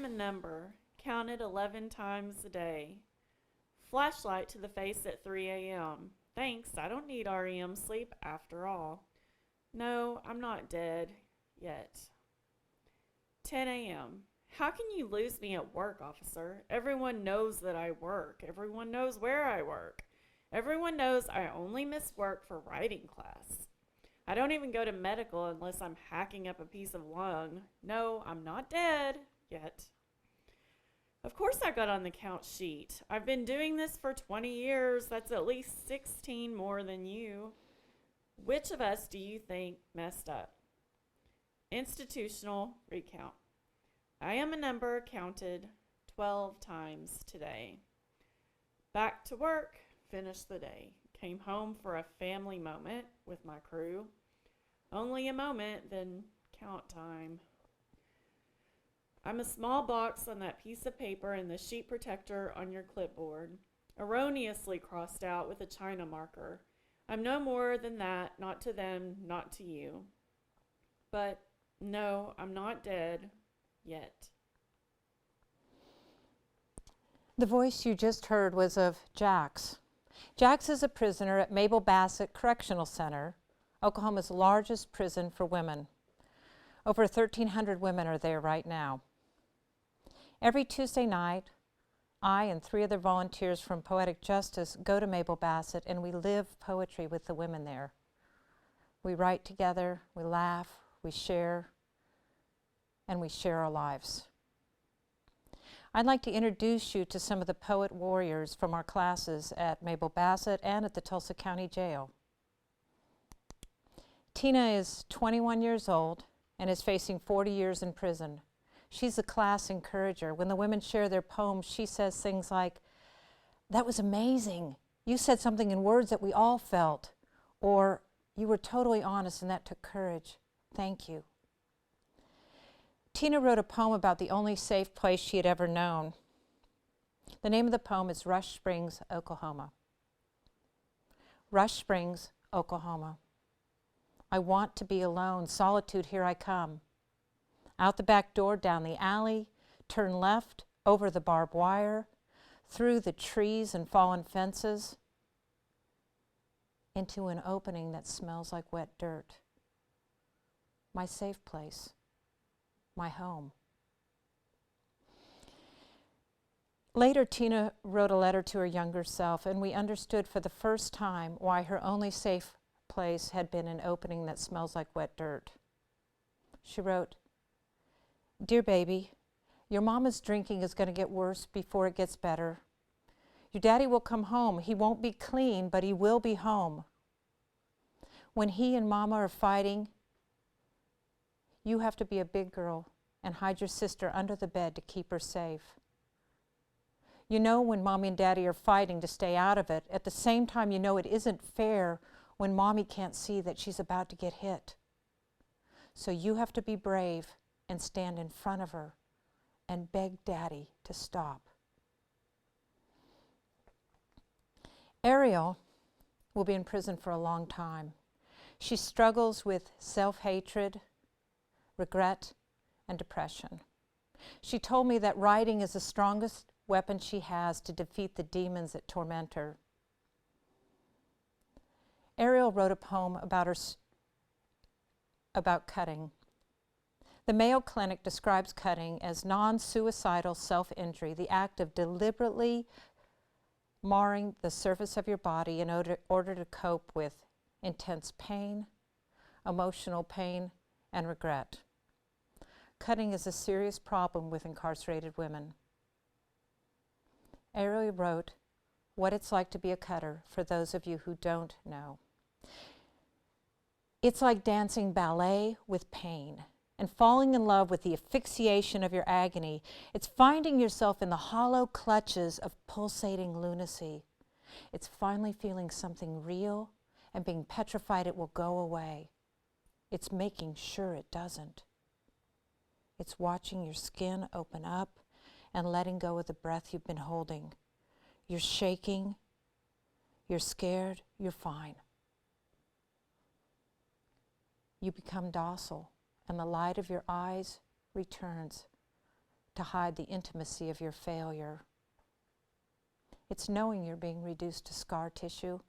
am a number, counted 11 times a day. Flashlight to the face at 3 a.m. Thanks, I don't need REM sleep after all. No, I'm not dead. Yet. 10 a.m. How can you lose me at work, officer? Everyone knows that I work. Everyone knows where I work. Everyone knows I only miss work for writing class. I don't even go to medical unless I'm hacking up a piece of lung. No, I'm not dead yet. Of course I got on the count sheet. I've been doing this for 20 years. That's at least 16 more than you. Which of us do you think messed up? Institutional recount. I am a number counted 12 times today. Back to work, finished the day. Came home for a family moment with my crew. Only a moment, then count time. I'm a small box on that piece of paper and the sheet protector on your clipboard, erroneously crossed out with a China marker. I'm no more than that, not to them, not to you. But no, I'm not dead yet. The voice you just heard was of Jax. Jax is a prisoner at Mabel Bassett Correctional Center, Oklahoma's largest prison for women. Over 1,300 women are there right now. Every Tuesday night, I and 3 other volunteers from Poetic Justice go to Mabel Bassett and we live poetry with the women there. We write together, we laugh, we share, and we share our lives. I'd like to introduce you to some of the poet warriors from our classes at Mabel Bassett and at the Tulsa County Jail. Tina is 21 years old and is facing 40 years in prison. She's a class encourager. When the women share their poems, she says things like, "That was amazing. You said something in words that we all felt," or "You were totally honest and that took courage. Thank you." Tina wrote a poem about the only safe place she had ever known. The name of the poem is Rush Springs, Oklahoma. Rush Springs, Oklahoma. I want to be alone. Solitude, here I come. Out the back door, down the alley, turn left, over the barbed wire, through the trees and fallen fences, into an opening that smells like wet dirt. My safe place, my home. Later, Tina wrote a letter to her younger self, and we understood for the first time why her only safe place had been an opening that smells like wet dirt. She wrote, "Dear baby, your mama's drinking is going to get worse before it gets better. Your daddy will come home. He won't be clean, but he will be home. When he and mama are fighting, you have to be a big girl and hide your sister under the bed to keep her safe. You know when mommy and daddy are fighting to stay out of it. At the same time, you know it isn't fair when mommy can't see that she's about to get hit. So you have to be brave and stand in front of her and beg daddy to stop." Ariel will be in prison for a long time. She struggles with self-hatred, regret, and depression. She told me that writing is the strongest weapon she has to defeat the demons that torment her. Ariel wrote a poem about cutting. The Mayo Clinic describes cutting as non-suicidal self-injury, the act of deliberately marring the surface of your body in order to cope with intense pain, emotional pain, and regret. Cutting is a serious problem with incarcerated women. Ariel wrote what it's like to be a cutter for those of you who don't know. It's like dancing ballet with pain and falling in love with the asphyxiation of your agony. It's finding yourself in the hollow clutches of pulsating lunacy. It's finally feeling something real and being petrified it will go away. It's making sure it doesn't. It's watching your skin open up and letting go of the breath you've been holding. You're shaking, you're scared, you're fine. You become docile, and the light of your eyes returns to hide the intimacy of your failure. It's knowing you're being reduced to scar tissue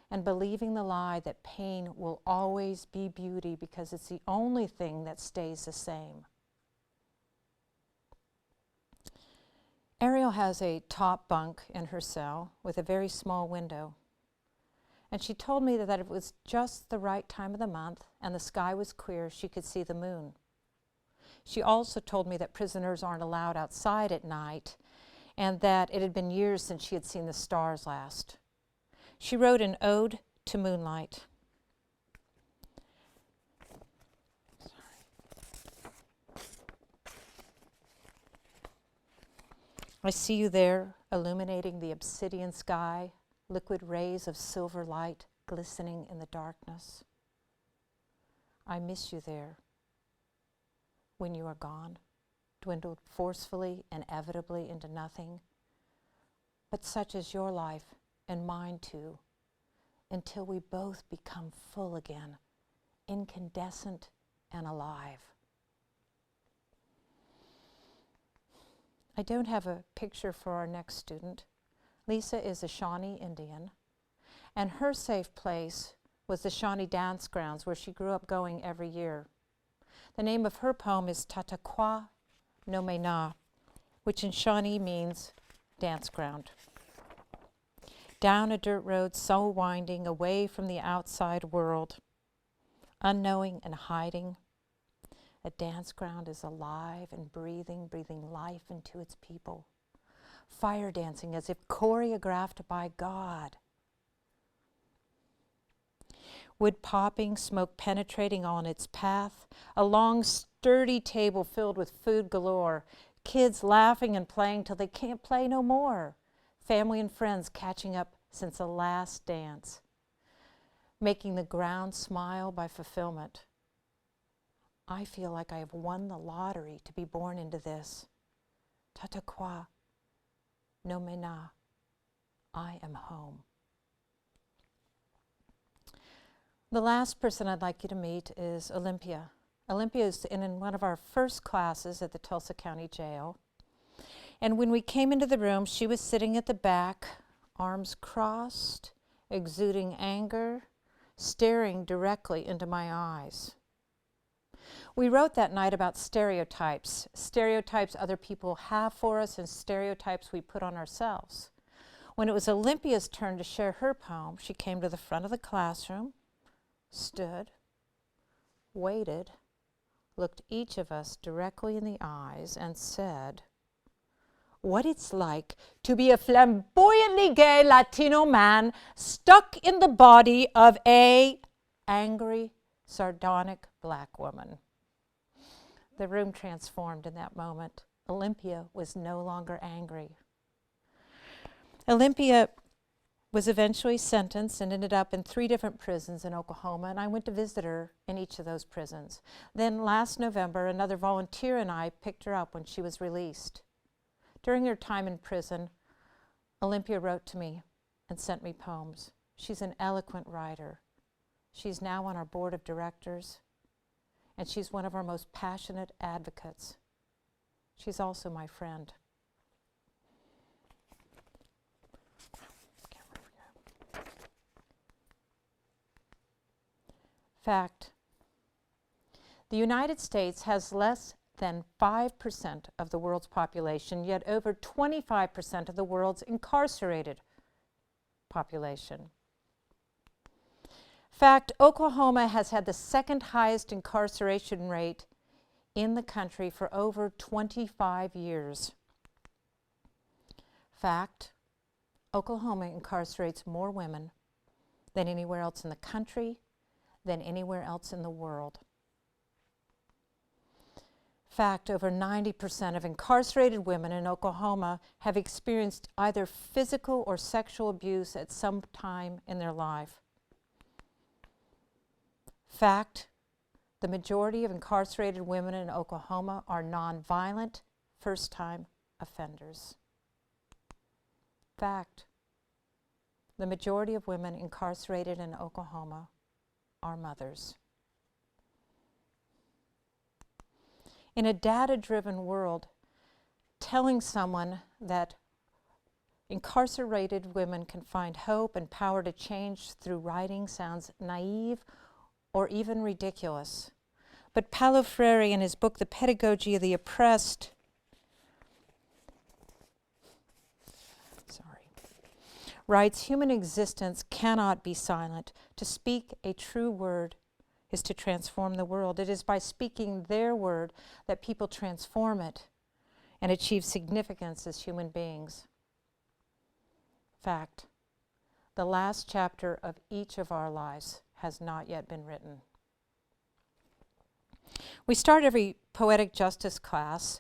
and believing the lie that pain will always be beauty because it's the only thing that stays the same. Ariel has a top bunk in her cell with a very small window. And she told me that if it was just the right time of the month and the sky was clear, she could see the moon. She also told me that prisoners aren't allowed outside at night and that it had been years since she had seen the stars last. She wrote an ode to moonlight. I see you there, illuminating the obsidian sky, liquid rays of silver light glistening in the darkness. I miss you there. When you are gone, dwindled forcefully, inevitably into nothing. But such is your life and mine too, until we both become full again, incandescent and alive. I don't have a picture for our next student. Lisa is a Shawnee Indian, and her safe place was the Shawnee Dance Grounds, where she grew up going every year. The name of her poem is Tatakwa no Mena, which in Shawnee means dance ground. Down a dirt road so winding, away from the outside world, unknowing and hiding, a dance ground is alive and breathing life into its people. Fire dancing as if choreographed by God. Wood popping, smoke penetrating on its path, a long sturdy table filled with food galore, kids laughing and playing till they can't play no more, family and friends catching up since the last dance, making the ground smile by fulfillment. I feel like I have won the lottery to be born into this. Tatakwa no Mena, I am home. The last person I'd like you to meet is Olympia. Olympia is in one of our first classes at the Tulsa County Jail. And when we came into the room, she was sitting at the back, arms crossed, exuding anger, staring directly into my eyes. We wrote that night about stereotypes other people have for us and stereotypes we put on ourselves. When it was Olympia's turn to share her poem, she came to the front of the classroom, stood, waited, looked each of us directly in the eyes and said, "What it's like to be a flamboyantly gay Latino man stuck in the body of a angry, sardonic black woman." The room transformed in that moment. Olympia was no longer angry. Olympia was eventually sentenced and ended up in 3 different prisons in Oklahoma, and I went to visit her in each of those prisons. Then last November, another volunteer and I picked her up when she was released. During her time in prison, Olympia wrote to me and sent me poems. She's an eloquent writer. She's now on our board of directors, and she's one of our most passionate advocates. She's also my friend. Fact: the United States has less than 5% of the world's population, yet over 25% of the world's incarcerated population. Fact: Oklahoma has had the second highest incarceration rate in the country for over 25 years. Fact: Oklahoma incarcerates more women than anywhere else in the country, than anywhere else in the world. Fact: over 90% of incarcerated women in Oklahoma have experienced either physical or sexual abuse at some time in their life. Fact: the majority of incarcerated women in Oklahoma are nonviolent, first-time offenders. Fact: the majority of women incarcerated in Oklahoma are mothers. In a data-driven world, telling someone that incarcerated women can find hope and power to change through writing sounds naive or even ridiculous. But Paulo Freire, in his book, The Pedagogy of the Oppressed, writes, human existence cannot be silent. To speak a true word is to transform the world. It is by speaking their word that people transform it and achieve significance as human beings. Fact, the last chapter of each of our lives has not yet been written. We start every poetic justice class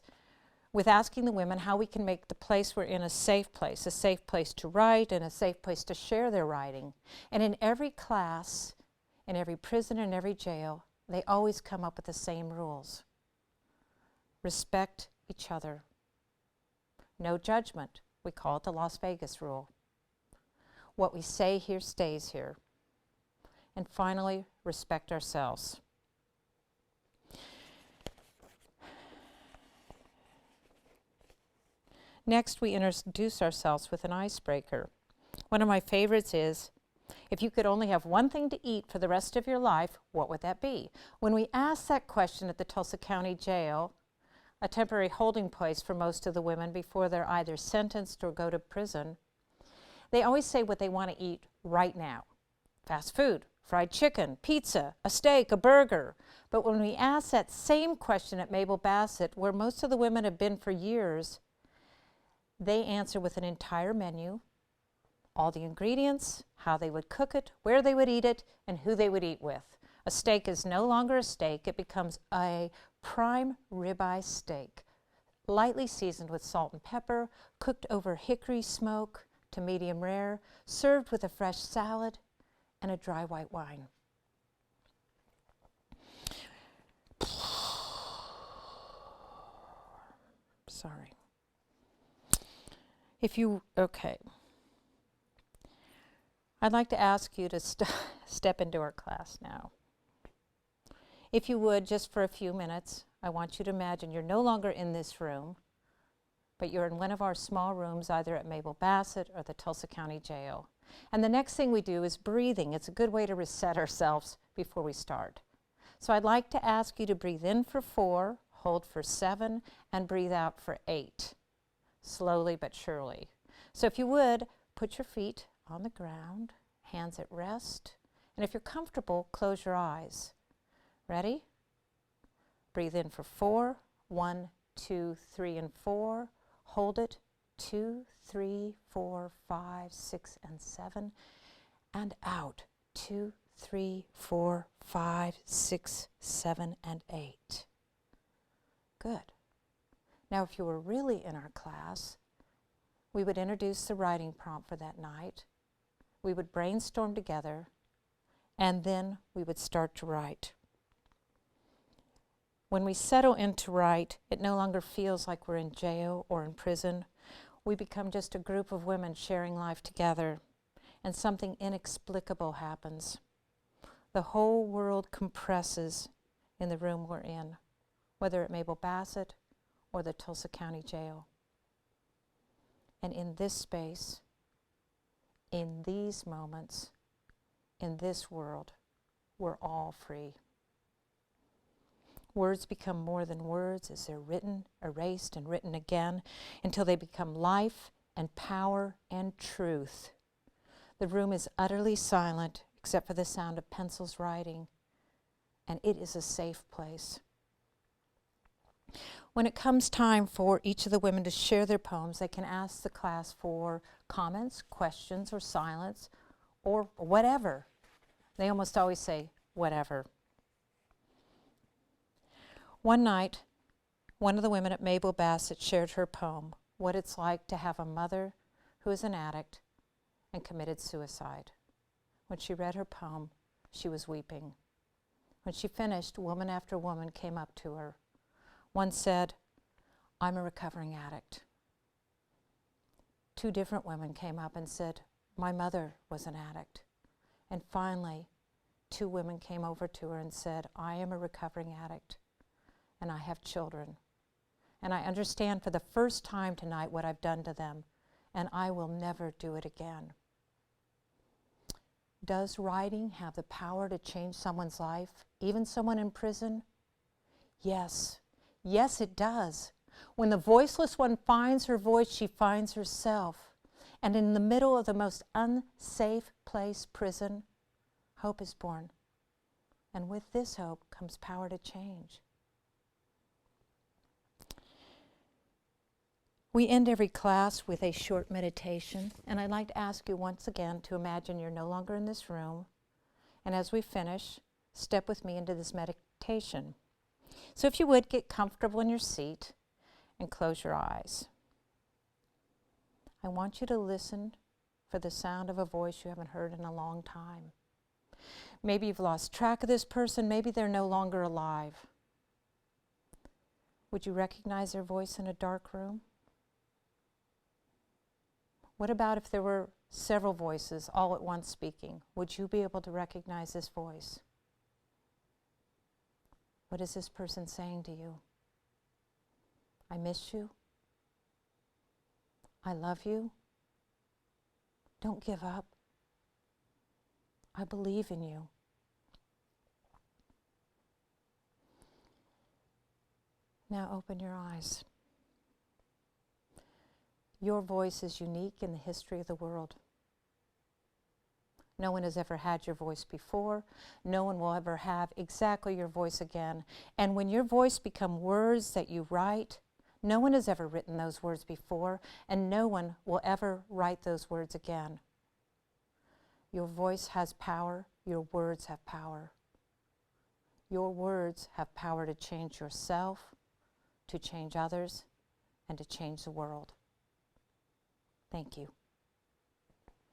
with asking the women how we can make the place we're in a safe place to write and a safe place to share their writing. And in every class, in every prison and every jail, they always come up with the same rules. Respect each other. No judgment. We call it the Las Vegas rule. What we say here stays here. And finally, respect ourselves. Next, we introduce ourselves with an icebreaker. One of my favorites is, if you could only have one thing to eat for the rest of your life, what would that be? When we ask that question at the Tulsa County Jail, a temporary holding place for most of the women before they're either sentenced or go to prison, they always say what they want to eat right now. Fast food, fried chicken, pizza, a steak, a burger. But when we ask that same question at Mabel Bassett, where most of the women have been for years, they answer with an entire menu, all the ingredients, how they would cook it, where they would eat it, and who they would eat with. A steak is no longer a steak. It becomes a prime ribeye steak, lightly seasoned with salt and pepper, cooked over hickory smoke to medium rare, served with a fresh salad and a dry white wine. Sorry. I'd like to ask you to step into our class now. If you would, just for a few minutes, I want you to imagine you're no longer in this room, but you're in one of our small rooms, either at Mabel Bassett or the Tulsa County Jail. And the next thing we do is breathing. It's a good way to reset ourselves before we start. So I'd like to ask you to breathe in for 4, hold for 7, and breathe out for 8. Slowly but surely. So if you would, put your feet on the ground, hands at rest, and if you're comfortable, close your eyes. Ready? Breathe in for 4, 1, 2, 3, and 4. Hold it, 2, 3, 4, 5, 6, and 7, and out, 2, 3, 4, 5, 6, 7, and 8. Good. Now, if you were really in our class, we would introduce the writing prompt for that night. We would brainstorm together, and then we would start to write. When we settle in to write, it no longer feels like we're in jail or in prison. We become just a group of women sharing life together, and something inexplicable happens. The whole world compresses in the room we're in, whether at Mabel Bassett or the Tulsa County Jail. And in this space, in these moments, in this world, we're all free. Words become more than words as they're written, erased, and written again until they become life and power and truth. The room is utterly silent except for the sound of pencils writing, and it is a safe place. When it comes time for each of the women to share their poems, they can ask the class for comments, questions, or silence, or whatever. They almost always say, whatever. One night, one of the women at Mabel Bassett shared her poem, What It's Like to Have a Mother Who is an Addict and Committed Suicide. When she read her poem, she was weeping. When she finished, woman after woman came up to her. One said, I'm a recovering addict. 2 different women came up and said, my mother was an addict. And finally, 2 women came over to her and said, I am a recovering addict, and I have children. And I understand for the first time tonight what I've done to them, and I will never do it again. Does writing have the power to change someone's life, even someone in prison? Yes. Yes, it does. When the voiceless one finds her voice, she finds herself. And in the middle of the most unsafe place, prison, hope is born. And with this hope comes power to change. We end every class with a short meditation, and I'd like to ask you once again to imagine you're no longer in this room, and as we finish, step with me into this meditation. So if you would, get comfortable in your seat and close your eyes. I want you to listen for the sound of a voice you haven't heard in a long time. Maybe you've lost track of this person, maybe they're no longer alive. Would you recognize their voice in a dark room? What about if there were several voices all at once speaking? Would you be able to recognize this voice? What is this person saying to you? I miss you. I love you. Don't give up. I believe in you. Now open your eyes. Your voice is unique in the history of the world. No one has ever had your voice before. No one will ever have exactly your voice again. And when your voice becomes words that you write, no one has ever written those words before, and no one will ever write those words again. Your voice has power. Your words have power. Your words have power to change yourself, to change others, and to change the world. Thank you.